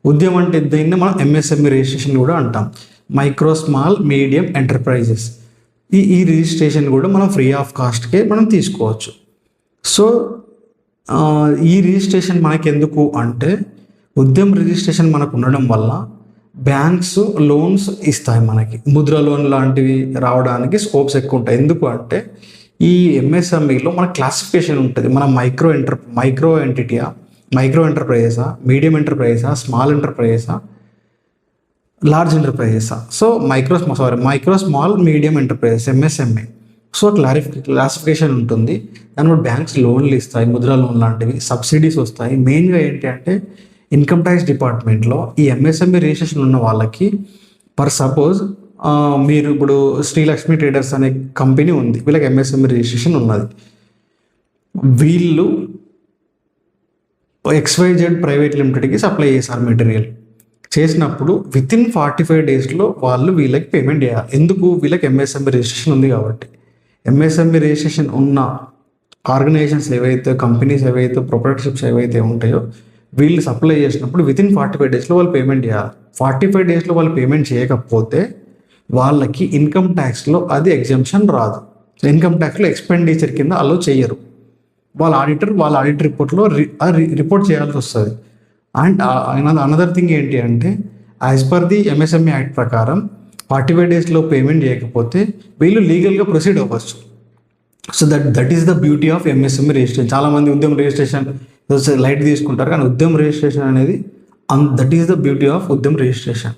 ఉద్యమం అంటే దీన్ని మనం ఎంఎస్ఎంఈ రిజిస్ట్రేషన్ కూడా అంటాం. మైక్రో స్మాల్ మీడియం ఎంటర్ప్రైజెస్, ఈ రిజిస్ట్రేషన్ కూడా మనం ఫ్రీ ఆఫ్ కాస్ట్కే మనం తీసుకోవచ్చు. సో ఈ రిజిస్ట్రేషన్ మనకి ఎందుకు అంటే, ఉద్యమ రిజిస్ట్రేషన్ మనకు ఉండడం వల్ల బ్యాంక్స్ లోన్స్ ఇస్తాయి, మనకి ముద్ర లోన్ లాంటివి రావడానికి స్కోప్స్ ఎక్కువ ఉంటాయి. ఎందుకు అంటే ఈ ఎంఎస్ఎంఈలో మన క్లాసిఫికేషన్ ఉంటుంది. మన మైక్రో ఎంటిటీయా, మైక్రో ఎంటర్ప్రైజెసా, మీడియం ఎంటర్ప్రైజెసా, స్మాల్ ఎంటర్ప్రైజెసా, లార్జ్ ఎంటర్ప్రైజెసా. So micro small medium enterprises MSME. So classification ఉంటుంది. దాని కూడా బ్యాంక్స్ లోన్లు ఇస్తాయి, ముద్రా లోన్ లాంటివి, సబ్సిడీస్ వస్తాయి. మెయిన్గా ఏంటి అంటే ఇన్కమ్ ట్యాక్స్ డిపార్ట్మెంట్లో ఈ ఎంఎస్ఎంఈ రిజిస్ట్రేషన్ ఉన్న వాళ్ళకి సపోజ్ మీరు ఇప్పుడు శ్రీలక్ష్మి ట్రేడర్స్ అనే కంపెనీ ఉంది, వీళ్ళకి ఎంఎస్ఎంఈ రిజిస్ట్రేషన్ ఉన్నది. వీళ్ళు XYZ ప్రైవేట్ లిమిటెడ్కి సప్లై చేశారు మెటీరియల్. చేసినప్పుడు వితిన్ 45 డేస్లో వాళ్ళు వీళ్ళకి పేమెంట్ చేయాలి. ఎందుకు? వీళ్ళకి ఎంఎస్ఎంఈ రిజిస్ట్రేషన్ ఉంది కాబట్టి. ఎంఎస్ఎంఈ రిజిస్ట్రేషన్ ఉన్న ఆర్గనైజేషన్స్ ఏవైతే, కంపెనీస్ ఏవైతే, ప్రొపరేటర్షిప్స్ ఏవైతే ఉంటాయో వీళ్ళు సప్లై చేసినప్పుడు వితిన్ 45 డేస్లో వాళ్ళు పేమెంట్ చేయాలి. 45 డేస్లో వాళ్ళు పేమెంట్ చేయకపోతే వాళ్ళకి ఇన్కమ్ ట్యాక్స్లో అది ఎగ్జంప్షన్ రాదు. ఇన్కమ్ ట్యాక్స్లో ఎక్స్పెండిచర్ కింద అలో చేయరు. వాళ్ళ ఆడిట్ రిపోర్ట్లో రిపోర్ట్ చేయాల్సి వస్తుంది. అండ్ అనదర్ థింగ్ ఏంటి అంటే, as per the MSME act ప్రకారం 45 డేస్లో పేమెంట్ చేయకపోతే వీళ్ళు లీగల్గా ప్రొసీడ్ అవ్వచ్చు. So that is the beauty of MSME registration. చాలామంది ఉద్యమ రిజిస్ట్రేషన్ లైట్ తీసుకుంటారు, కానీ ఉద్యమ రిజిస్ట్రేషన్ అనేది that is the beauty of ఉద్యమ రిజిస్ట్రేషన్.